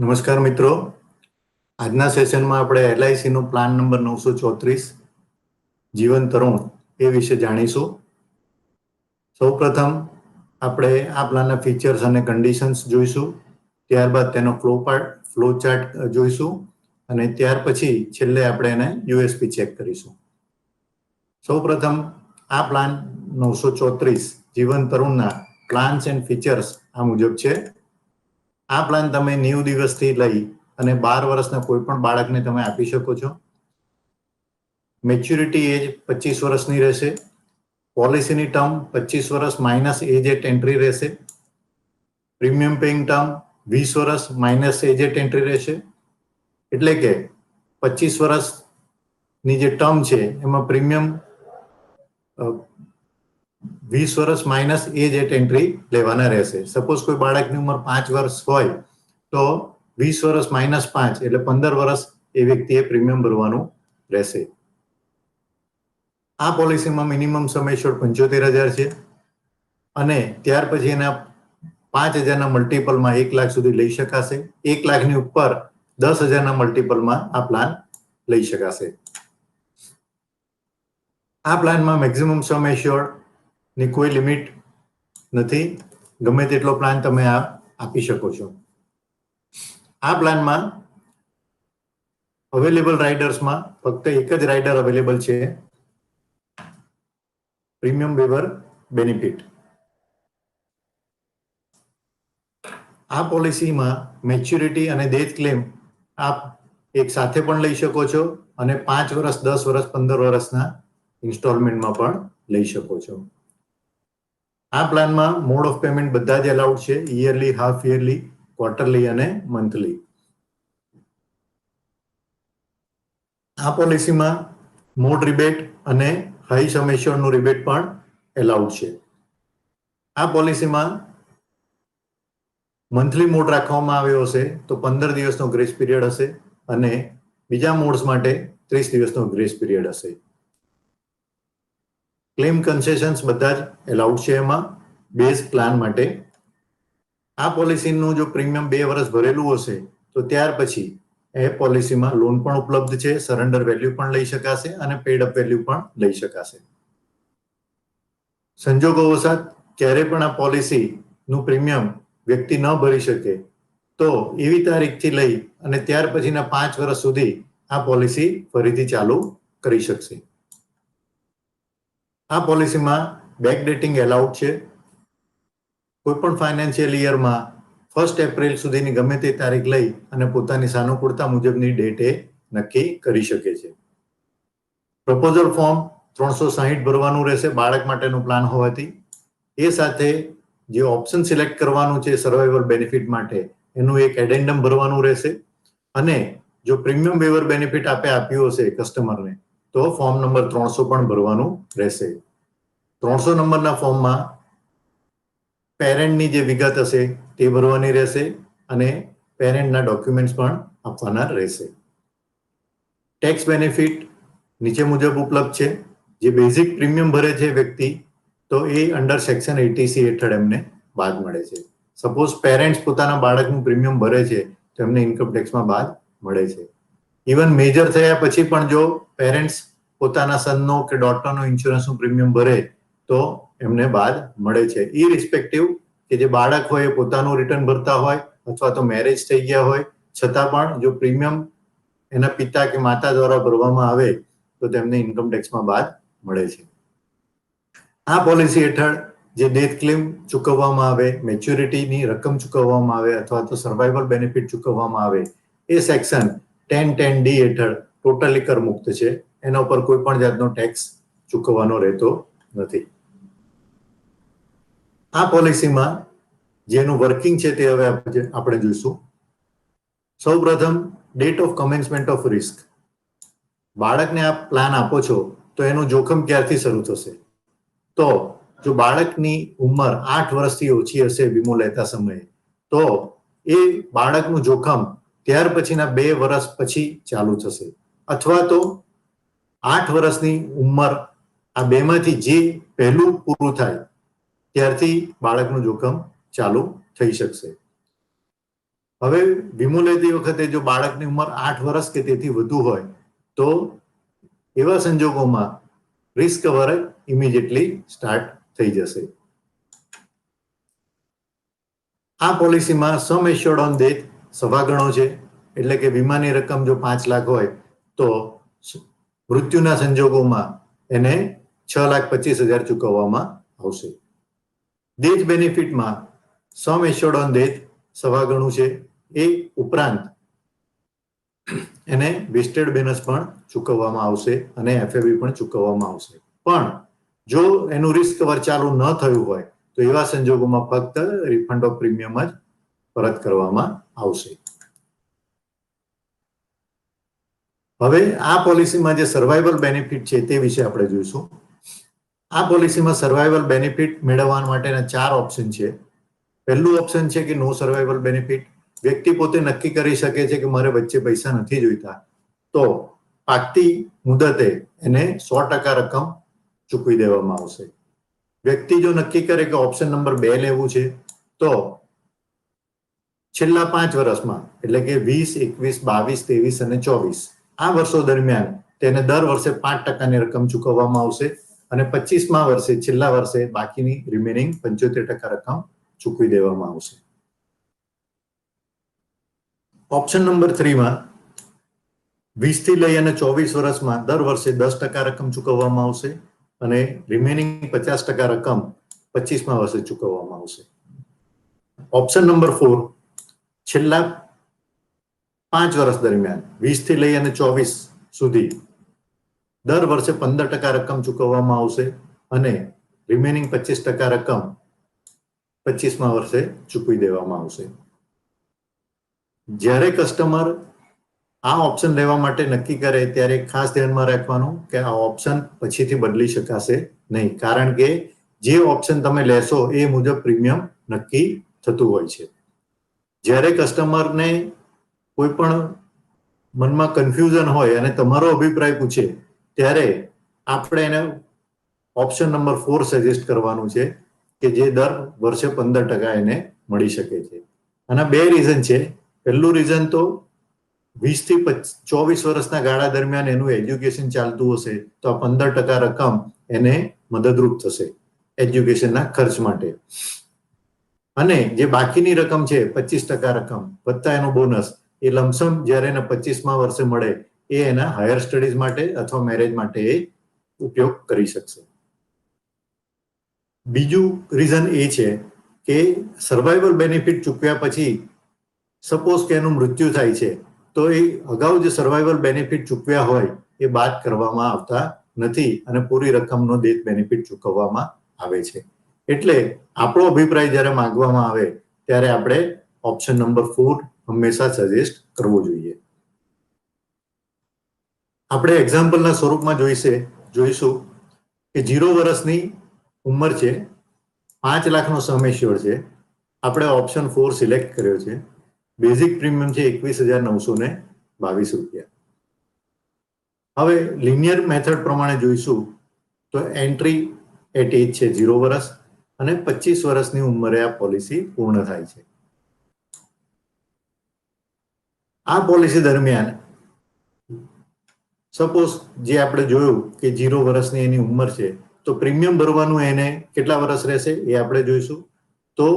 નમસ્કાર મિત્રો, આજના સેશનમાં આપણે એલઆઈસીનો પ્લાન નંબર 934 જીવન તરુણ એ વિશે જાણીશું. સૌપ્રથમ આપણે આ પ્લાનના ફીચર્સ અને કન્ડિશન્સ જોઈશું, ત્યારબાદ તેનો ફ્લો ચાર્ટ જોઈશું અને ત્યાર પછી છેલ્લે આપણે એને યુએસપી ચેક કરીશું. સૌપ્રથમ આ પ્લાન 934 જીવન તરુણના પ્લાન્સ એન્ડ ફીચર્સ આ મુજબ છે. આ પ્લાન તમે 90 દિવસથી લઈ અને 12 વર્ષના કોઈ પણ બાળકને તમે આપી શકો છો. મેચ્યુરિટી એજ 25 વર્ષની રહેશે. પોલિસીની ટર્મ 25 વર્ષ માઇનસ એજ એટ એન્ટ્રી રહેશે. પ્રીમિયમ પેઇંગ ટર્મ 20 વર્ષ માઇનસ એજ એટ એન્ટ્રી રહેશે. એટલે કે 25 વર્ષની જે ટર્મ છે એમાં પ્રીમિયમ 20 વર્ષ માઇનસ એજ એટ એન્ટ્રી લેવાના રહેશે. સપોઝ કોઈ બાળકની ઉંમર 5 વર્ષ હોય તો 20 વર્ષ માઇનસ 5 એટલે 15 વર્ષ એ વ્યક્તિએ પ્રીમિયમ ભરવાનું રહેશે. આ પોલિસીમાં મિનિમમ સમ એશ્યોર્ડ 75,000 છે અને ત્યાર પછી એના 5,000ના મલ્ટિપલમાં 1 લાખ સુધી લઈ શકાશે. 1 લાખની ઉપર 10,000ના મલ્ટિપલમાં આ પ્લાન લઈ શકાશે. આ પ્લાનમાં મેક્સિમમ સમ એશ્યોર્ડ ની કોઈ લિમિટ નથી, ગમે તેટલો પ્લાન તમે આપી શકો છો. આ પ્લાનમાં અવેલેબલ રાઇડર્સમાં ફક્ત એક જ રાઇડર અવેલેબલ છે, પ્રીમિયમ વેવર બેનિફિટ. આ પોલિસીમાં મેચ્યુરિટી અને ડેથ ક્લેમ આપ એક સાથે પણ લઈ શકો છો અને 5 વર્ષ, 10 વર્ષ, 15 વર્ષના ઇન્સ્ટોલમેન્ટમાં પણ લઈ શકો છો. આ પ્લાનમાં મોડ ઓફ પેમેન્ટ બધા જ અલાઉડ છે, યરલી, હાફ યરલી, ક્વાર્ટરલી અને મંથલી. આ પોલિસીમાં મોડ રિબેટ અને હાઈ સમ એશ્યોર્ડનું રિબેટ પણ એલાઉડ છે. આ પોલિસીમાં મંથલી મોડ રાખવામાં આવ્યો હશે તો 15 દિવસનો ગ્રેસ પીરિયડ હશે અને બીજા મોડ્સ માટે 30 દિવસનો ગ્રેસ પીરિયડ હશે. ક્લેમ કન્સેશન્સ બધા જ એલાઉડ છે એમાં બેઝ પ્લાન માટે. આ પોલિસીનું જો પ્રીમિયમ 2 વર્ષ ભરેલું હશે તો ત્યાર પછી એ પોલિસીમાં લોન પણ ઉપલબ્ધ છે, સરેન્ડર વેલ્યુ પણ લઈ શકાશે અને પેડ અપ વેલ્યુ પણ લઈ શકાશે. સંજોગોવશાત ક્યારે પણ આ પોલિસીનું પ્રીમિયમ વ્યક્તિ ન ભરી શકે તો એવી તારીખથી લઈ અને ત્યાર પછીના 5 વર્ષ સુધી આ પોલિસી ફરીથી ચાલુ કરી શકશે. આ પોલિસીમાં બેકડેટિંગ એલાઉડ છે. કોઈ પણ ફાઇનાન્શિયલ યરમાં 1 એપ્રિલ સુધીની ગમે તે તારીખ લઈ અને પોતાની સાનુકૂળતા મુજબની ડેટ એ નક્કી કરી શકે છે. પ્રપોઝલ ફોર્મ 360 ભરવાનું રહેશે બાળક માટેનો પ્લાન હોવાથી. એ સાથે જે ઓપ્શન સિલેક્ટ કરવાનું છે સર્વાઈવલ બેનિફિટ માટે એનું એક એડેન્ડમ ભરવાનું રહેશે અને જો પ્રીમિયમ વેવર બેનિફિટ આપે આપ્યું હશે કસ્ટમરને તો ફોર્મ નંબર 300 પણ ભરવાનું રહેશે. 300 નંબરના ફોર્મમાં પેરેન્ટની જે વિગત હશે તે ભરવાની રહેશે અને પેરેન્ટના ડોક્યુમેન્ટ્સ પણ આપવાના રહેશે. ટેક્સ બેનિફિટ નીચે મુજબ ઉપલબ્ધ છે. જે બેઝિક પ્રીમિયમ ભરે છે વ્યક્તિ તો એ અંડર સેક્શન 80C હેઠળ એમને બાદ મળે છે. સપોઝ પેરેન્ટ્સ પોતાના બાળકનું પ્રીમિયમ ભરે છે તો એમને ઇન્કમ ટેક્સમાં બાદ મળે છે. ઇવન મેજર થયા પછી પણ જો પેરેન્ટ્સ પોતાના સનનો કે ડોટરનો ઇન્સ્યોરન્સનું પ્રીમિયમ ભરે તો એમને બાદ મળે છે. ઇરિસ્પેક્ટિવ કે જે બાળક હોય એ પોતાનું રિટર્ન ભરતા હોય અથવા તો મેરેજ થઈ ગયા હોય છતાં પણ જો પ્રીમિયમ એના પિતા કે માતા દ્વારા ભરવામાં આવે તો તેમને ઇન્કમ ટેક્સમાં બાદ મળે છે. આ પોલિસી હેઠળ જે ડેથ ક્લેમ ચૂકવવામાં આવે, મેચ્યોરિટીની રકમ ચૂકવવામાં આવે અથવા તો સર્વાઈવલ બેનિફિટ ચૂકવવામાં આવે એ સેક્શન 1010D હેઠળ ટોટલી કરમુક્ત છે. એના ઉપર કોઈ પણ જાતનો ટેક્સ ચૂકવવાનો રહેતો નથી. આ પોલિસીમાં જેનું વર્કિંગ છે તે હવે આપણે જોઈશું. સૌપ્રથમ ડેટ ઓફ કમેન્સમેન્ટ ઓફ રિસ્ક. બાળકને આપ પ્લાન આપો છો તો એનું જોખમ ક્યારથી શરૂ થશે? તો જો બાળકની ઉંમર 8 વર્ષથી ઓછી હશે વીમો લેતા સમયે તો એ બાળકનું જોખમ ત્યાર પછીના 2 વર્ષ પછી ચાલુ થશે અથવા તો 8 વર્ષની ઉંમર આ બેમાંથી જે પહેલું પૂરું થાય ત્યારથી બાળકનું જોખમ ચાલુ થઈ શકશે. હવે વીમો લેતી વખતે જો બાળકની ઉંમર 8 વર્ષ કે તેથી વધુ હોય તો એવા સંજોગોમાં રિસ્ક કવર ઇમિડિયેટલી સ્ટાર્ટ થઈ જશે. આ પોલિસીમાં સમ એશ્યોર્ડ ઓન ડેથ સવા ગણો છે, એટલે કે વીમાની રકમ જો 5 લાખ હોય તો મૃત્યુના સંજોગોમાં એને 6,25,000 ચૂકવવામાં આવશે. ડેથ બેનિફિટમાં સમ એશ્યોર્ડ ઓન ડેથ સવા ગણું છે, એ ઉપરાંત એને વેસ્ટેડ બોનસ પણ ચૂકવવામાં આવશે અને એફએબી પણ ચૂકવવામાં આવશે. પણ જો એનું રિસ્ક કવર ચાલુ ન થયું હોય તો એવા સંજોગોમાં ફક્ત રિફંડ ઓફ પ્રીમિયમ જ પરત કરવામાં આવશે. હવે આ પોલિસીમાં જે સર્વાઇવલ બેનિફિટ છે તે વિશે આપણે જોઈશું. આ પોલિસીમાં સર્વાઇવલ બેનિફિટ મેળવવા માટેના 4 ઓપ્શન છે. પહેલું ઓપ્શન છે કે નો સર્વાઇવલ બેનિફિટ. વ્યક્તિ પોતે નક્કી કરી શકે છે કે મારે વચ્ચે પૈસા નથી જોઈતા, તો પાકતી મુદતે એને 100% રકમ ચૂકવી દેવામાં આવશે. વ્યક્તિ જો નક્કી કરે કે ઓપ્શન નંબર 2 લેવું છે તો છેલ્લા 5 વર્ષમાં એટલે કે 20, 21, 22, 23 અને 24 આ વર્ષો દરમિયાન તેને દર વર્ષે 5%ની રકમ ચૂકવવામાં આવશે અને 25મા વર્ષે છેલ્લા વર્ષે બાકીની રિમેનિંગ 75% રકમ ચૂકવી દેવામાં આવશે. ઓપ્શન નંબર 3 માં 20 થી લઈ અને 24 વર્ષમાં દર વર્ષે 10% રકમ ચૂકવવામાં આવશે અને રિમેનિંગ 50% રકમ 25મા વર્ષે ચૂકવવામાં આવશે. ઓપ્શન નંબર 4 છેલ્લા 5 વર્ષ દરમિયાન 20 થી લઈ અને 24 સુધી દર વર્ષે 15% રકમ ચૂકવવામાં આવશે અને રિમેનિંગ 25% રકમ 25મા વર્ષે ચૂકવી દેવામાં આવશે. જ્યારે કસ્ટમર આ ઓપ્શન લેવા માટે નક્કી કરે ત્યારે ખાસ ધ્યાનમાં રાખવાનું કે આ ઓપ્શન પછીથી બદલી શકાશે નહીં, કારણ કે જે ઓપ્શન તમે લેશો એ મુજબ પ્રીમિયમ નક્કી થતું હોય છે. જ્યારે કસ્ટમરને કોઈ પણ મનમાં કન્ફ્યુઝન હોય અને તમારો અભિપ્રાય પૂછે ત્યારે આપણે એને ઓપ્શન નંબર 4 સજેસ્ટ કરવાનું છે કે જે દર વર્ષે 15% એને મળી શકે છે. આના 2 રીઝન છે. પહેલું રીઝન તો 20 થી 24 વર્ષના ગાળા દરમિયાન એનું એજ્યુકેશન ચાલતું હશે તો આ 15% રકમ એને મદદરૂપ થશે એજ્યુકેશનના ખર્ચ માટે. અને જે બાકીની રકમ છે 25% રકમ વત્તા એનો બોનસ એ લમસમ જ્યારે એને 25મા વર્ષે મળે એ એના હાયર સ્ટડીઝ માટે અથવા મેરેજ માટે એ ઉપયોગ કરી શકશે. બીજું રીઝન એ છે કે સર્વાઇવલ બેનિફિટ ચૂકવ્યા પછી સપોઝ કે એનું મૃત્યુ થાય છે તો એ અગાઉ જે સર્વાઇવલ બેનિફિટ ચૂકવ્યા હોય એ બાદ કરવામાં આવતા નથી અને પૂરી રકમનો ડેથ બેનિફિટ ચૂકવવામાં આવે છે. એટલે આપણો અભિપ્રાય જ્યારે માંગવામાં આવે ત્યારે આપણે ઓપ્શન નંબર 4 હંમેશા સજેસ્ટ કરવો જોઈએ. આપણે એક્ઝામ્પલના સ્વરૂપમાં જોઈશું કે 0 વર્ષની ઉંમર છે, 5 લાખનો સમ એશ્યોર્ડ છે, આપણે ઓપ્શન 4 સિલેક્ટ કર્યો છે. બેઝિક પ્રીમિયમ છે 21,922 રૂપિયા. હવે લિનિયર મેથડ પ્રમાણે જોઈશું તો એન્ટ્રી એટ એજ છે 0 વર્ષ અને 25 વર્ષની ઉંમરે આ પોલિસી પૂર્ણ થાય છે. આ પોલિસી દરમિયાન સપોઝ જે આપણે જોયું કે 0 વર્ષની એની ઉંમર છે તો પ્રીમિયમ ભરવાનું એને કેટલા વર્ષ રહેશે એ આપણે જોઈશું. તો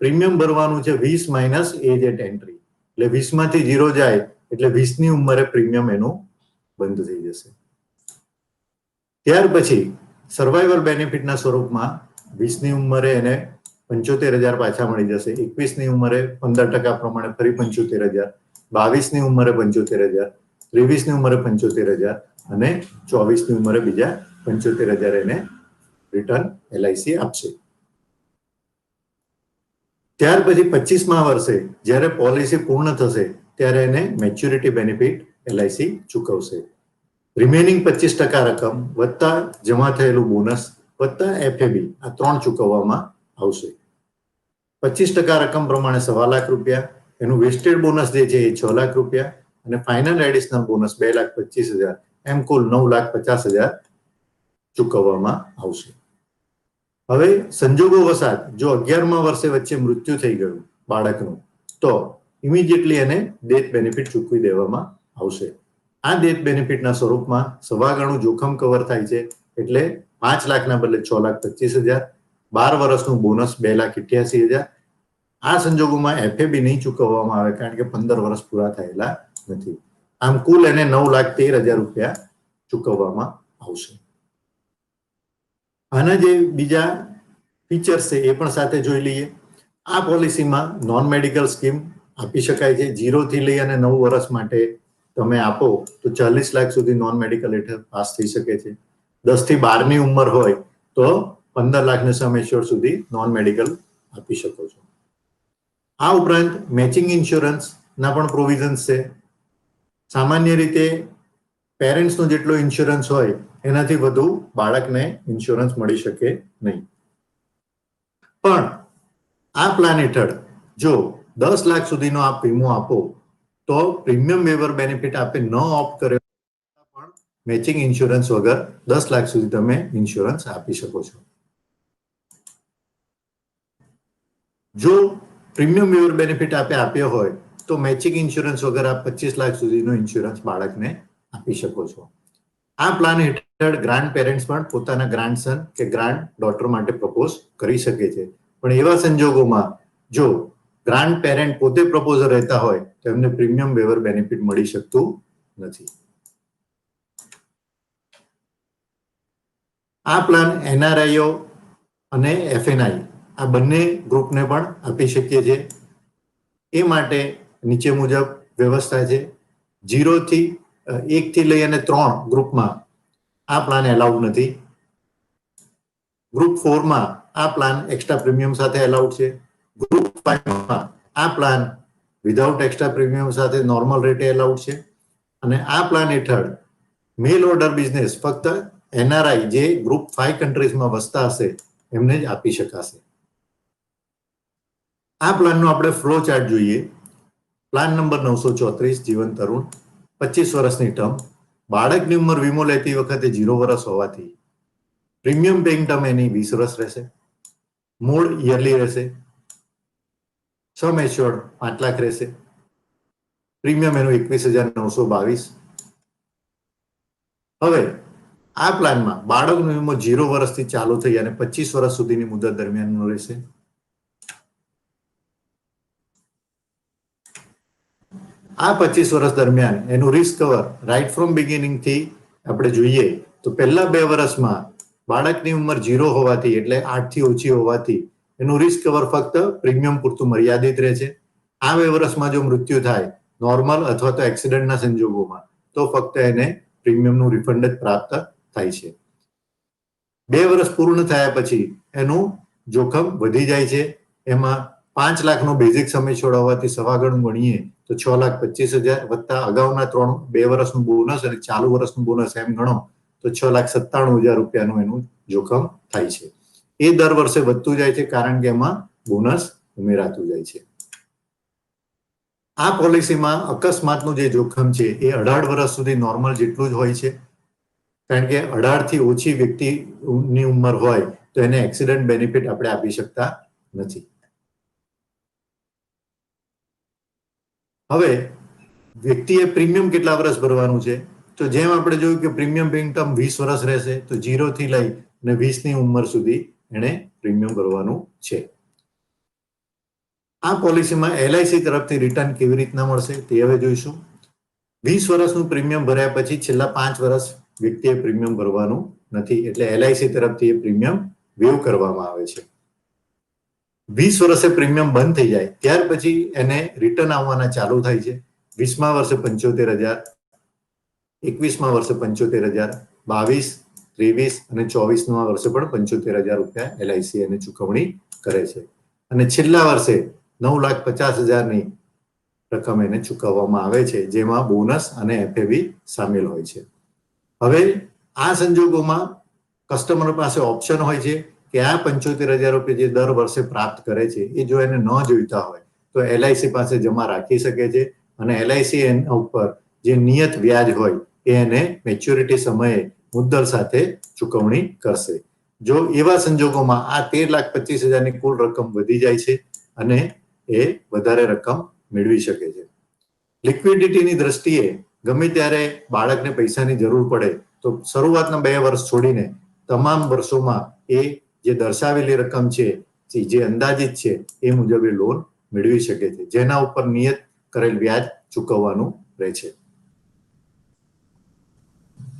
પ્રીમિયમ ભરવાનું છે 20 માઇનસ એજ એટ એન્ટ્રી, એટલે 20 માંથી 0 જાય એટલે 20ની ઉંમરે પ્રીમિયમ એનું બંધ થઈ જશે. ત્યાર પછી સર્વાઇવલ બેનિફિટના સ્વરૂપમાં 20ની ઉંમરે એને 75,000 પાછા મળી જશે, 21ની ઉંમરે 15% પ્રમાણે ફરી 75,000, 22ની ઉંમરે 75,000, 23ની ઉંમરે 75,000 અને 24ની ઉંમરે બીજા 75,000 એને રિટર્ન એલઆઈસી આપશે. ત્યાર પછી 25મા વર્ષે જ્યારે પોલિસી પૂર્ણ થશે ત્યારે એને મેચ્યોરિટી બેનિફિટ એલઆઈસી ચૂકવશે. રિમેનિંગ 25% રકમ વત્તા જમા થયેલું બોનસ વત્તા એફએબી આ 3 ચૂકવવામાં આવશે. 25% રકમ પ્રમાણે 1.25 લાખ રૂપિયા, એનું વેસ્ટેડ બોનસ જે છે એ 6 લાખ રૂપિયા અને ફાઇનલ એડિશનલ બોનસ 2,25,000, એમ કુલ 9,50,000 ચૂકવવામાં આવશે. હવે સંજોગો વસાત જો 11મા વર્ષે વચ્ચે મૃત્યુ થઈ ગયું બાળકનું તો ઇમિડિયેટલી એને ડેથ બેનિફિટ ચૂકવી દેવામાં આવશે. આ ડેથ બેનિફિટના સ્વરૂપમાં સવા ગણું જોખમ કવર થાય છે, એટલે 5 લાખના બદલે 6,25,000, 12 વર્ષનું બોનસ 2,88,000. આ સંજોગોમાં એફએબી નહીં ચૂકવવામાં આવે કારણ કે 15 વર્ષ પૂરા થયેલા નથી. આમ કુલ એને 9,13,000 રૂપિયા ચૂકવવામાં આવશે. આના જે બીજા ફીચર્સ છે એ પણ સાથે જોઈ લઈએ. આ પોલિસીમાં નોન મેડિકલ સ્કીમ આપી શકાય છે. 0 થી લઈ અને 9 વર્ષ માટે તમે આપો તો 40 લાખ સુધી નોન મેડિકલ હેઠળ પાસ થઈ શકે છે. 10 થી 12 ની ઉંમર હોય તો 15 લાખની સમ એશ્યોર્ડ સુધી નોન મેડિકલ આપી શકો છો. આ ઉપરાંત મેચિંગ ઇન્સ્યોરન્સના પણ પ્રોવિઝન્સ છે. સામાન્ય રીતે પેરેન્ટ્સનો જેટલો ઇન્સ્યોરન્સ હોય એનાથી વધુ બાળકને ઇન્સ્યોરન્સ મળી શકે નહીં. પણ આ પ્લાન હેઠળ જો 10 લાખ સુધીનો આપ વીમો આપો તો પ્રીમિયમ વેવર બેનિફિટ આપે ન ઓપ્ટ કર્યો પણ મેચિંગ ઇન્સ્યોરન્સ વગર 10 લાખ સુધી તમે ઇન્સ્યોરન્સ આપી શકો છો. જો પ્રીમિયમ વેવર બેનિફિટ આપે આપ્યો હોય તો મેચિંગ ઇન્સ્યોરન્સ વગર આપ 25 લાખ સુધીનો ઇન્સ્યોરન્સ બાળકને આપી શકો છો. આ પ્લાન હેઠળ ગ્રાન્ડ પેરેન્ટ્સ પણ પોતાના ગ્રાન્ડસન કે ગ્રાન્ડ ડોટર માટે પ્રપોઝ કરી શકે છે. પણ એવા સંજોગોમાં જો ગ્રાન્ડ પેરેન્ટ પોતે પ્રપોઝર રહેતા હોય તો એમને પ્રીમિયમ વેવર બેનિફિટ મળી શકતું નથી. આ પ્લાન એનઆરઆઈઓ અને એફએનઆઈ આ બંને ગ્રુપને પણ આપી શકીએ છીએ. એ માટે નીચે મુજબ વ્યવસ્થા છે. 1 થી લઈ અને 3 ગ્રુપમાં આ પ્લાન એલાઉડ નથી. ગ્રુપ 4માં આ પ્લાન એક્સ્ટ્રા પ્રીમિયમ સાથે એલાઉડ છે. ગ્રુપ 5માં આ પ્લાન વિધાઉટ એક્સ્ટ્રા પ્રીમિયમ સાથે નોર્મલ રેટે એલાઉડ છે. અને આ પ્લાન હેઠળ મેલ ઓર્ડર બિઝનેસ ફક્ત એનઆરઆઈ જે ગ્રુપ 5 કન્ટ્રીઝમાં વસતા હશે એમને જ આપી શકાશે. આ પ્લાનનો આપણે ફ્લો ચાર્ટ જોઈએ. પ્લાન નંબર 934 જીવન તરુણ, 25 વર્ષની ટર્મ. બાળકની ઉંમર વીમો લેતી વખતે 0 વર્ષ હોવાથી પ્રીમિયમ પેઇંગ ટર્મ એની 20 વર્ષ રહેશે. મૂળ યરલી રહેશે. સમ એશ્યોર્ડ 5 લાખ રહેશે. પ્રીમિયમ એનું 21,922. હવે આ પ્લાનમાં બાળકનો વીમો 0 વર્ષથી ચાલુ થઈ અને 25 વર્ષ સુધીની મુદત દરમિયાનનો રહેશે. આ 25 વર્ષ દરમિયાન એનું risk cover right from beginning થી આપણે જોઈએ તો પહેલા 2 વર્ષમાં બાળકની ઉંમર 0 હોવાથી એટલે 8 થી ઓછી હોવાથી એનું રિસ્ક કવર ફક્ત પ્રીમિયમ પૂરતું મર્યાદિત રહે છે. આ 2 વર્ષમાં જો મૃત્યુ થાય નોર્મલ અથવા તો એક્સિડન્ટના સંજોગોમાં તો ફક્ત એને પ્રીમિયમનું રિફંડ જ પ્રાપ્ત થાય છે. 2 વર્ષ પૂર્ણ થયા પછી એનું જોખમ વધી જાય છે. એમાં 5 લાખનો બેઝિક સમય છોડાવવાથી સવા ગણું ગણીએ તો 6,25,000 વત્તા અગાઉના 2 વર્ષનું બોનસ અને ચાલુ વર્ષનું બોનસ એમ ગણો તો 6,97,000 રૂપિયાનું એનું જોખમ થાય છે. એ દર વર્ષે વધતું જાય છે કારણ કે એમાં બોનસ ઉમેરાતું જાય છે. આ પોલિસીમાં અકસ્માતનું જે જોખમ છે એ 18 વર્ષ સુધી નોર્મલ જેટલું જ હોય છે. કારણ કે 18 થી ઓછી વ્યક્તિની ઉંમર હોય તો એને એક્સિડન્ટ બેનિફિટ આપણે આપી શકતા નથી. હવે વ્યક્તિએ પ્રીમિયમ કેટલા વર્ષ ભરવાનું છે તો જેમ આપણે જોયું કે પ્રીમિયમ પેઇંગ ટર્મ 20 વર્ષ રહેશે તો 0 થી લઈ અને 20 ની ઉંમર સુધી એને પ્રીમિયમ ભરવાનું છે. આ પોલિસીમાં એલઆઈસી તરફથી રિટર્ન કેવી રીતના મળશે તે હવે જોઈશું. 20 વર્ષનું પ્રીમિયમ ભર્યા પછી છેલ્લા 5 વર્ષ વ્યક્તિએ પ્રીમિયમ ભરવાનું નથી એટલે એલઆઈસી તરફથી એ પ્રીમિયમ વેવ કરવામાં આવે છે. 20 વર્ષે પ્રીમિયમ બંધ થઈ જાય ત્યાર પછી એને રિટર્ન આવવાના ચાલુ થાય છે. 20મા વર્ષે 75,000, 21મા વર્ષે 75,000, 22, 23 અને 24મા વર્ષે પણ 75,000 રૂપિયા એલઆઈસી એને ચૂકવણી કરે છે. અને છેલ્લા વર્ષે 9,50,000ની રકમ એને ચૂકવવામાં આવે છે જેમાં બોનસ અને એફએવી સામેલ હોય છે. હવે આ સંજોગોમાં કસ્ટમર પાસે ઓપ્શન હોય છે કે આ 75,000 રૂપિયા જે દર વર્ષે પ્રાપ્ત કરે છે એ જો એને ન જોઈતા હોય તો એલઆઈસી પાસે જમા રાખી શકે છે અને એલઆઈસી એના ઉપર જે નિયત વ્યાજ હોય એ એને મેચ્યોરિટી સમયે મુદ્દલ સાથે ચૂકવણી કરશે. જો એવા સંજોગોમાં આ 13,25,000ની કુલ રકમ વધી જાય છે અને એ વધારે રકમ મેળવી શકે છે. લિક્વિડિટીની દ્રષ્ટિએ ગમે ત્યારે બાળકને પૈસાની જરૂર પડે તો શરૂઆતના 2 વર્ષ છોડીને તમામ વર્ષોમાં એ જે દર્શાવેલી રકમ છે, જે અંદાજિત છે, એ મુજબ એ લોન મેળવી શકે છે, જેના ઉપર નિયત કરેલ વ્યાજ ચૂકવવાનું રહે છે.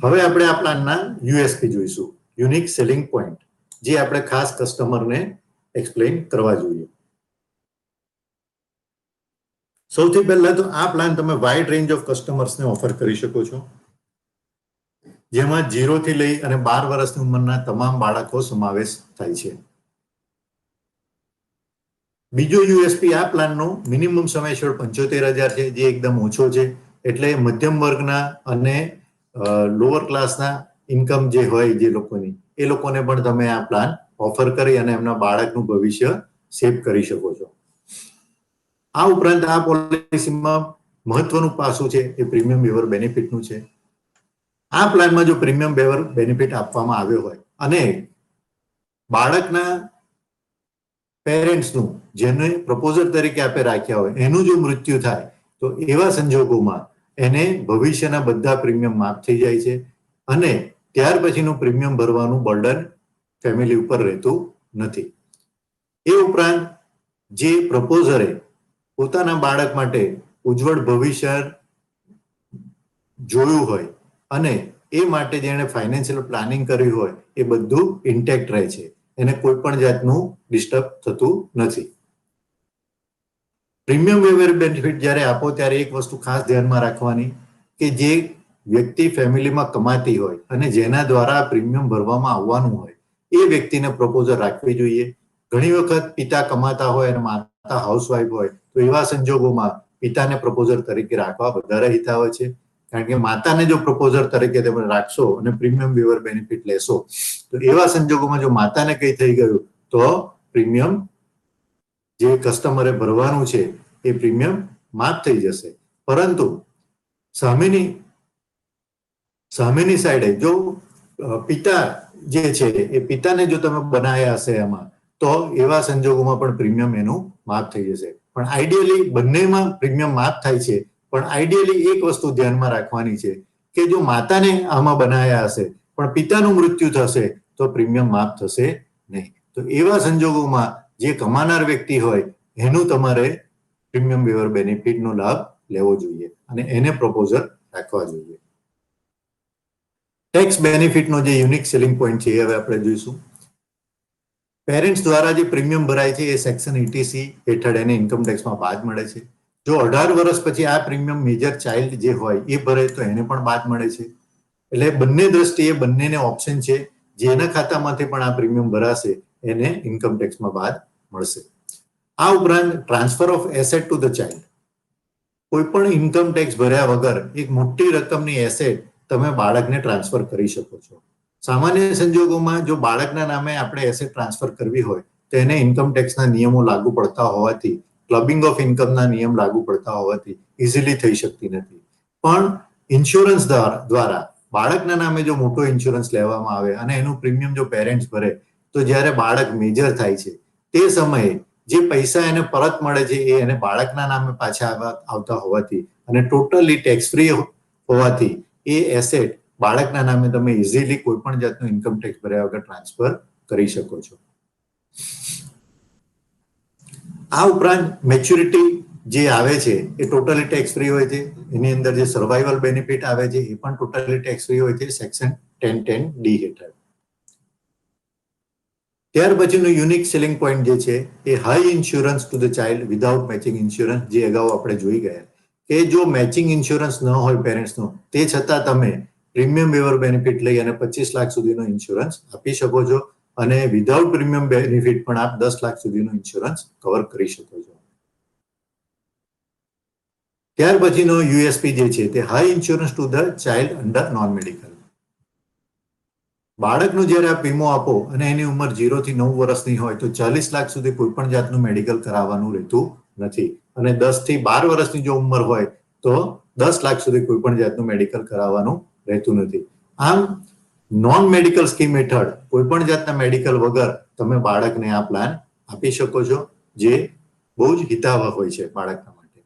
હવે આપણે આ પ્લાનના યુએસપી જોઈશું, યુનિક સેલિંગ પોઈન્ટ, જે આપણે ખાસ કસ્ટમરને એક્સપ્લેન કરવા જોઈએ. સૌથી પહેલા તો આ પ્લાન તમે વાઇડ રેન્જ ઓફ કસ્ટમર્સને ઓફર કરી શકો છો, જેમાં 0 થી લઈ અને 12 વર્ષની ઉંમરના તમામ બાળકો સમાવેશ થાય છે. બીજો યુએસપી આ પ્લાનનો મિનિમમ સમયસર 75,000 છે, જે એકદમ ઓછો છે. એટલે મધ્યમ વર્ગના અને લોઅર ક્લાસના ઇન્કમ જે હોય જે લોકોની, એ લોકોને પણ તમે આ પ્લાન ઓફર કરી અને એમના બાળકનું ભવિષ્ય સેવ કરી શકો છો. આ ઉપરાંત આ પોલિસીમાં મહત્વનું પાસું છે એ પ્રીમિયમ વેવર બેનિફિટનું છે. આ પ્લાનમાં જો પ્રીમિયમ વેવર બેનિફિટ આપવામાં આવ્યો હોય અને બાળકના પેરેન્ટ્સનું, જેને પ્રપોઝર તરીકે આપે રાખ્યા હોય, એનું જો મૃત્યુ થાય તો એવા સંજોગોમાં એને ભવિષ્યના બધા પ્રીમિયમ માફ થઈ જાય છે અને ત્યાર પછીનું પ્રીમિયમ ભરવાનું બર્ડન ફેમિલી ઉપર રહેતું નથી. એ ઉપરાંત જે પ્રપોઝરે પોતાના બાળક માટે ઉજ્જવળ ભવિષ્ય જોયું હોય અને એ માટે જેણે ફાઇનાન્શિયલ પ્લાનિંગ કર્યું હોય, એ બધું ઇન્ટેક્ટ રહે છે, એને કોઈ પણ જાતનું ડિસ્ટર્બ થતું નથી. પ્રીમિયમ વેવર બેનિફિટ જ્યારે આપો ત્યારે એક વસ્તુ ખાસ ધ્યાનમાં રાખવાની કે જે વ્યક્તિ ફેમિલીમાં કમાતી હોય અને જેના દ્વારા પ્રીમિયમ ભરવામાં આવવાનું હોય, એ વ્યક્તિને પ્રપોઝલ રાખવી જોઈએ. ઘણી વખત પિતા કમાતા હોય અને માતા હાઉસવાઈફ હોય, તો એવા સંજોગોમાં પિતાને પ્રપોઝર તરીકે રાખવા વધારે હિતાવહ છે. કારણ કે માતાને જો પ્રપોઝર તરીકે તમે રાખશો અને પ્રીમિયમ વેવર બેનિફિટ લેશો તો એવા સંજોગોમાં જો માતાને કંઈ થઈ ગયું તો પ્રીમિયમ જે કસ્ટમરે ભરવાનું છે એ પ્રીમિયમ માફ થઈ જશે. પરંતુ સામેની સાઈડે જો પિતા જે છે એ પિતાને જો તમે બનાવ્યા હશે એમાં, તો એવા સંજોગોમાં પણ પ્રીમિયમ એનું માફ થઈ જશે. પણ આઈડિયલી બંનેમાં પ્રીમિયમ માફ થાય છે, પણ આઈડિયલી એક વસ્તુ ધ્યાનમાં રાખવાની છે કે જો માતાને આમાં બનાવ્યા હશે પણ પિતાનું મૃત્યુ થશે તો પ્રીમિયમ માફ થશે નહીં. તો એવા સંજોગોમાં જે કમાનાર વ્યક્તિ હોય એનું તમારે પ્રીમિયમ વેવર બેનિફિટનો લાભ લેવો જોઈએ અને એને પ્રપોઝલ રાખવા જોઈએ. ટેક્સ બેનિફિટનો જે યુનિક સેલિંગ પોઈન્ટ છે એ હવે આપણે જોઈશું. પેરેન્ટ્સ દ્વારા જે પ્રીમિયમ ભરાય છે એ સેક્શન 80C હેઠળ એને ઇન્કમ ટેક્સમાં બાદ મળે છે. જો 18 વર્ષ પછી આ પ્રીમિયમ મેજર ચાઇલ્ડ જે હોય એ ભરે તો એને પણ બાદ મળે છે. એટલે બંને દ્રષ્ટિએ બંનેને ઓપ્શન છે, જેના ખાતામાંથી પણ આ પ્રીમિયમ ભરાશે એને ઇન્કમ ટેક્સમાં બાદ મળશે. આ ઉપરાંત transfer of asset two the child, કોઈ પણ ઇન્કમ ટેક્સ ભર્યા વગર એક મોટી રકમની એસેટ તમે બાળકને ટ્રાન્સફર કરી શકો છો. સામાન્ય સંજોગોમાં જો બાળકના નામે આપણે એસેટ ટ્રાન્સફર કરવી હોય તો એને ઇન્કમ ટેક્સના નિયમો લાગુ પડતા હોવાથી, ક્લબિંગ ઓફ ઇન્કમના નિયમ લાગુ પડતા હોવાથી ઇઝીલી થઈ શકતી નથી. પણ ઇન્સ્યોરન્સ દ્વારા બાળકના નામે જો મોટો ઇન્સ્યોરન્સ લેવામાં આવે અને એનું પ્રીમિયમ જો પેરેન્ટ્સ ભરે તો જ્યારે બાળક મેજર થાય છે તે સમયે જે પૈસા એને પરત મળે છે એ એને બાળકના નામે પાછા આવતા હોવાથી અને ટોટલી ટેક્સ ફ્રી હોવાથી એ એસેટ બાળકના નામે તમે ઇઝીલી કોઈ પણ જાતનું ઇન્કમ ટેક્સ ભર્યા વગર ટ્રાન્સફર કરી શકો છો. આ ઉપરાંત મેચ્યોરિટી જે આવે છે એ ટોટલી ટેક્સ ફ્રી હોય છે. એની અંદર જે સર્વાઈવલ બેનિફિટ આવે છે એ પણ ટોટલી ટેક્સ ફ્રી હોય છે સેક્શન 1010D હેઠળ. ત્યાર પછીનું યુનિક સેલિંગ પોઈન્ટ જે છે એ high insurance to the child without matching insurance, જે અગાઉ આપણે જોઈ ગયા કે જો મેચિંગ ઇન્સ્યોરન્સ ન હોય પેરેન્ટ્સનો, તે છતાં તમે પ્રીમિયમ વેવર બેનિફિટ લઈ અને 25 લાખ સુધીનો ઇન્સ્યોરન્સ આપી શકો છો અને વિધાઉટ પ્રીમિયમ બેનિફિટ પણ આપ 10 લાખ સુધીનો ઇન્સ્યોરન્સ કવર કરી શકો છો. ત્યાર પછીનો યુએસપી જે છે તે high insurance to the child under non medical. બાળકનું જ્યારે આપ વીમો આપો અને એની ઉંમર 0 થી 9 વર્ષની હોય તો 40 લાખ સુધી કોઈ પણ જાતનું મેડિકલ કરાવવાનું રહેતું નથી અને 10 થી 12 વર્ષની જો ઉંમર હોય તો 10 લાખ સુધી કોઈ પણ જાતનું મેડિકલ કરાવવાનું રહેતું નથી. આમ નોન મેડિકલ સ્કીમ હેઠળ કોઈ પણ જાતના મેડિકલ વગર તમે બાળકને આ પ્લાન આપી શકો છો, જે બહુ જ હિતાવહ હોય છે બાળકના માટે.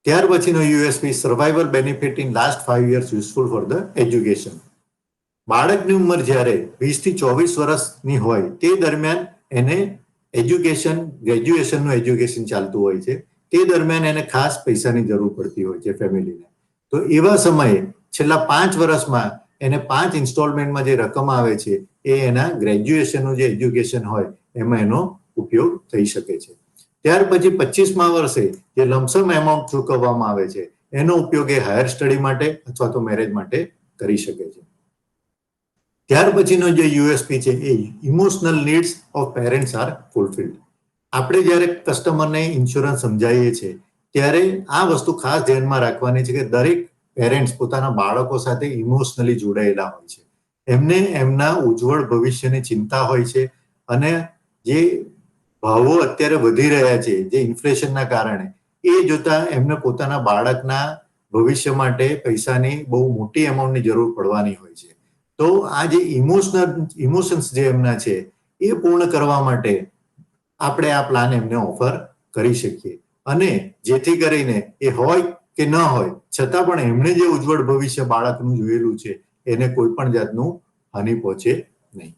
ત્યાર પછીનો USP survival benefit in last 5 years useful for the education. બાળકની ઉંમર જ્યારે 20 થી 24 વર્ષની હોય તે દરમિયાન એને એજ્યુકેશન, ગ્રેજ્યુએશનનું એજ્યુકેશન ચાલતું હોય છે. તે દરમિયાન એને ખાસ પૈસાની જરૂર પડતી હોય છે ફેમિલીને. તો એવા સમયે છેલ્લા 5 વર્ષમાં એને 5 ઇન્સ્ટોલમેન્ટમાં જે રકમ આવે છે એ એના ગ્રેજ્યુએશનનું જે એજ્યુકેશન હોય એમાં એનો ઉપયોગ થઈ શકે છે. ત્યાર પછી 25મા વર્ષે જે લમસમ એમાઉન્ટ ચૂકવવામાં આવે છે એનો ઉપયોગ એ હાયર સ્ટડી માટે અથવા તો મેરેજ માટે કરી શકે છે. ત્યાર પછીનો જે યુએસપી છે એ emotional needs of parents are fulfilled. આપણે જ્યારે કસ્ટમરને ઇન્સ્યોરન્સ સમજાવીએ છીએ ત્યારે આ વસ્તુ ખાસ ધ્યાનમાં રાખવાની છે કે દરેક પેરેન્ટ્સ પોતાના બાળકો સાથે ઇમોશનલી જોડાયેલા હોય છે. એમને એમના ઉજ્જવળ ભવિષ્યની ચિંતા હોય છે અને જે ભાવો અત્યારે વધી રહ્યા છે જે ઇન્ફ્લેશનના કારણે એ જોતા એમને પોતાના બાળકના ભવિષ્ય માટે પૈસાની બહુ મોટી એમાઉન્ટની જરૂર પડવાની હોય છે. તો આ જે ઇમોશન્સ જે એમના છે એ પૂર્ણ કરવા માટે આપણે આ પ્લાન એમને ઓફર કરી શકીએ અને જેથી કરીને એ હોય કે ન હોય છતાં પણ એમણે જે ઉજ્જવળ ભવિષ્ય બાળકનું જોયેલું છે એને કોઈ પણ જાતનું હાનિ પહોંચે નહીં.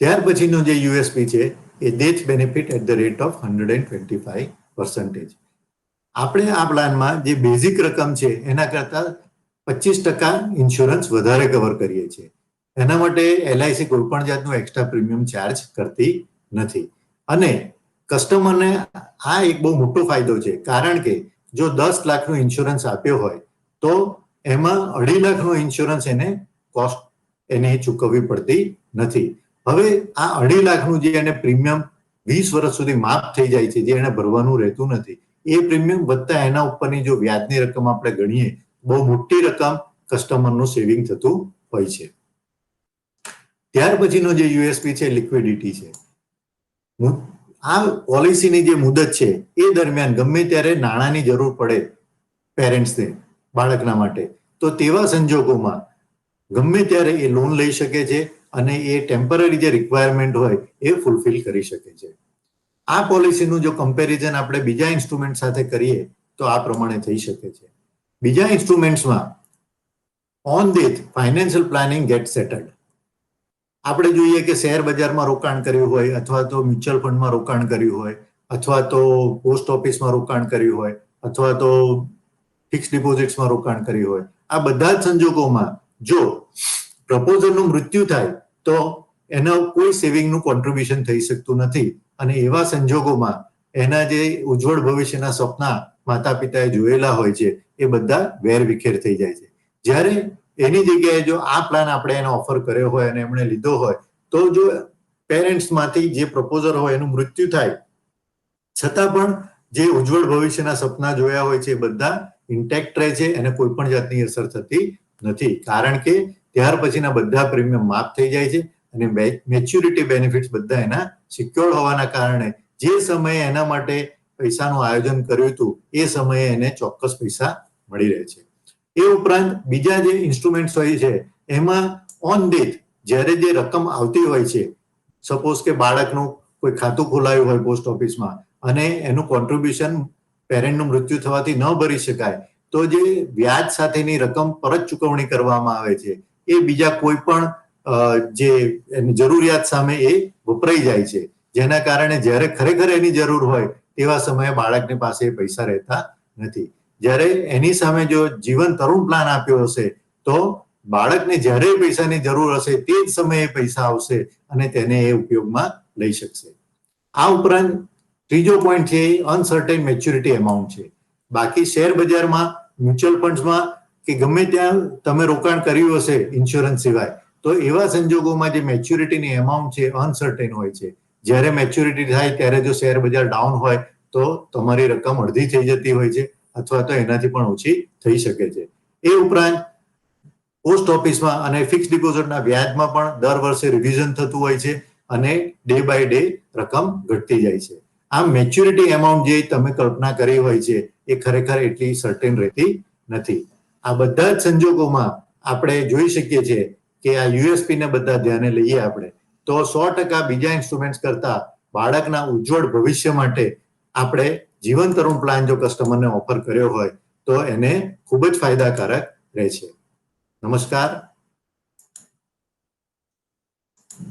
ત્યાર પછીનો જે યુએસપી છે એ death benefit at the rate of 125%. આપણે આ પ્લાનમાં જે બેઝિક રકમ છે એના કરતા 25% ઇન્સ્યોરન્સ વધારે કવર કરીએ છીએ. એના માટે એલઆઈસી કોઈ પણ જાતનું એક્સ્ટ્રા પ્રીમિયમ ચાર્જ કરતી નથી. અને કસ્ટમરને આ એક બહુ મોટો ફાયદો છે કારણ કે જો 10 લાખનું ઇન્સ્યોરન્સ આપ્યો હોય તો એમાં 2.5 લાખનો ઇન્સ્યોરન્સ એને કોસ્ટ એને ચૂકવવી પડતી નથી. હવે આ 2.5 લાખનું જે એને પ્રીમિયમ 20 વર્ષ સુધી માફ થઈ જાય છે જે એને ભરવાનું રહેતું નથી એ પ્રીમિયમ વધતા એના ઉપરની જો વ્યાજની રકમ આપણે ગણીએ બહુ મોટી રકમ કસ્ટમરનું સેવિંગ થતું હોય છે. ત્યાર પછીનો જે યુએસપી છે લિક્વિડિટી છે. આ પોલિસીની જે મુદત છે એ દરમિયાન ગમે ત્યારે નાણાંની જરૂર પડે પેરેન્ટ્સને બાળકના માટે તો તેવા સંજોગોમાં ગમે ત્યારે એ લોન લઈ શકે છે અને એ ટેમ્પરરી જે રિક્વાયરમેન્ટ હોય એ ફૂલફિલ કરી શકે છે. આ પોલિસીનું જો કમ્પેરિઝન આપણે બીજા ઇન્સ્ટ્રુમેન્ટ સાથે કરીએ તો આ પ્રમાણે થઈ શકે છે. બીજા ઇન્સ્ટ્રુમેન્ટ્સમાં on death financial planning get settled. આપણે જોઈએ કે શેર બજારમાં રોકાણ કર્યું હોય અથવા તો મ્યુચ્યુઅલ ફંડમાં રોકાણ કર્યું હોય અથવા તો પોસ્ટ ઓફિસમાં રોકાણ કર્યું હોય અથવા તો ફિક્સ ડિપોઝિટ્સમાં રોકાણ કર્યું હોય આ બધા જ સંજોગોમાં જો પ્રપોઝરનું મૃત્યુ થાય તો એનો કોઈ સેવિંગનું કોન્ટ્રીબ્યુશન થઈ શકતું નથી અને એવા સંજોગોમાં એના જે ઉજ્જવળ ભવિષ્યના સપના માતા પિતાએ જોયેલા હોય છે એ બધા વેરવિખેર થઈ જાય છે. જ્યારે એની જગ્યાએ જો આ પ્લાન આપણે એને ઓફર કર્યો હોય અને એમણે લીધો હોય તો જો પેરેન્ટ્સમાંથી જે પ્રપોઝર હોય એનું મૃત્યુ થાય છતાં પણ જે ઉજ્જવળ ભવિષ્યના સપના જોયા હોય છે એ બધા ઇન્ટેક્ટ રહે છે એને કોઈ પણ જાતની અસર થતી નથી કારણ કે ત્યાર પછીના બધા પ્રીમિયમ માફ થઈ જાય છે અને મેચ્યુરિટી બેનિફિટ્સ બધા એના સિક્યોર્ડ હોવાના કારણે જે સમયે એના માટે પૈસાનું આયોજન કર્યું હતું એ સમયે એને ચોક્કસ પૈસા મળી રહે છે. એ ઉપરાંત બીજા જે ઇન્સ્ટ્રુમેન્ટ્સ હોય છે એમાં ઓન ડેથ જ્યારે જે રકમ આવતી હોય છે સપોઝ કે બાળકનું કોઈ ખાતું ખોલાયું હોય પોસ્ટ ઓફિસમાં અને એનું કોન્ટ્રીબ્યુશન પેરેન્ટનું મૃત્યુ થવાથી ન ભરી શકાય તો જે વ્યાજ સાથેની રકમ પરત ચૂકવણી કરવામાં આવે છે એ બીજા કોઈ પણ જે એની જરૂરિયાત સામે એ વપરાઈ જાય છે જેના કારણે જ્યારે ખરેખર એની જરૂર હોય તેવા સમયે બાળકની પાસે પૈસા રહેતા નથી. જ્યારે એની સામે જો જીવન તરુણ પ્લાન આપ્યો હશે તો બાળકને જ્યારે પૈસાની જરૂર હશે તે જ સમયે પૈસા આવશે અને તેને એ ઉપયોગમાં લઈ શકશે. આ ઉપરાંત ત્રીજો પોઈન્ટ છે અનસર્ટેન મેચ્યુરિટી એમાઉન્ટ છે. બાકી શેર બજારમાં મ્યુચ્યુઅલ ફંડ્સમાં કે ગમે ત્યાં તમે રોકાણ કર્યું હશે ઇન્સ્યોરન્સ સિવાય તો એવા સંજોગોમાં જે મેચ્યુરિટીની એમાઉન્ટ છે અનસર્ટેન હોય છે. જ્યારે મેચ્યુરિટી થાય ત્યારે જો શેર બજાર ડાઉન હોય તો તમારી રકમ અડધી થઈ જતી હોય છે અથવા તો એનાથી પણ ઓછી થઈ શકે છે. એ ઉપરાંત પોસ્ટ ઓફિસમાં અને ફિક્સ ડિપોઝિટના વ્યાજમાં પણ દર વર્ષે રિવિઝન થતું હોય છે અને ડે બાય ડે રકમ ઘટતી જાય છે. આ મેચ્યુરિટી એમાઉન્ટ જે તમે કલ્પના કરી હોય છે એ ખરેખર એટલી સર્ટેન રહેતી નથી. આ બધા જ સંજોગોમાં આપણે જોઈ શકીએ છીએ કે આ યુએસપી ને બધા ધ્યાને લઈએ આપણે તો 100% બીજા ઇન્સ્ટ્રુમેન્ટ્સ કરતા બાળકના ઉજ્જવળ ભવિષ્ય માટે આપણે જીવન તરુણ પ્લાન જો કસ્ટમરને ઓફર કર્યો હોય તો એને ખૂબ જ ફાયદાકારક રહે છે. નમસ્કાર.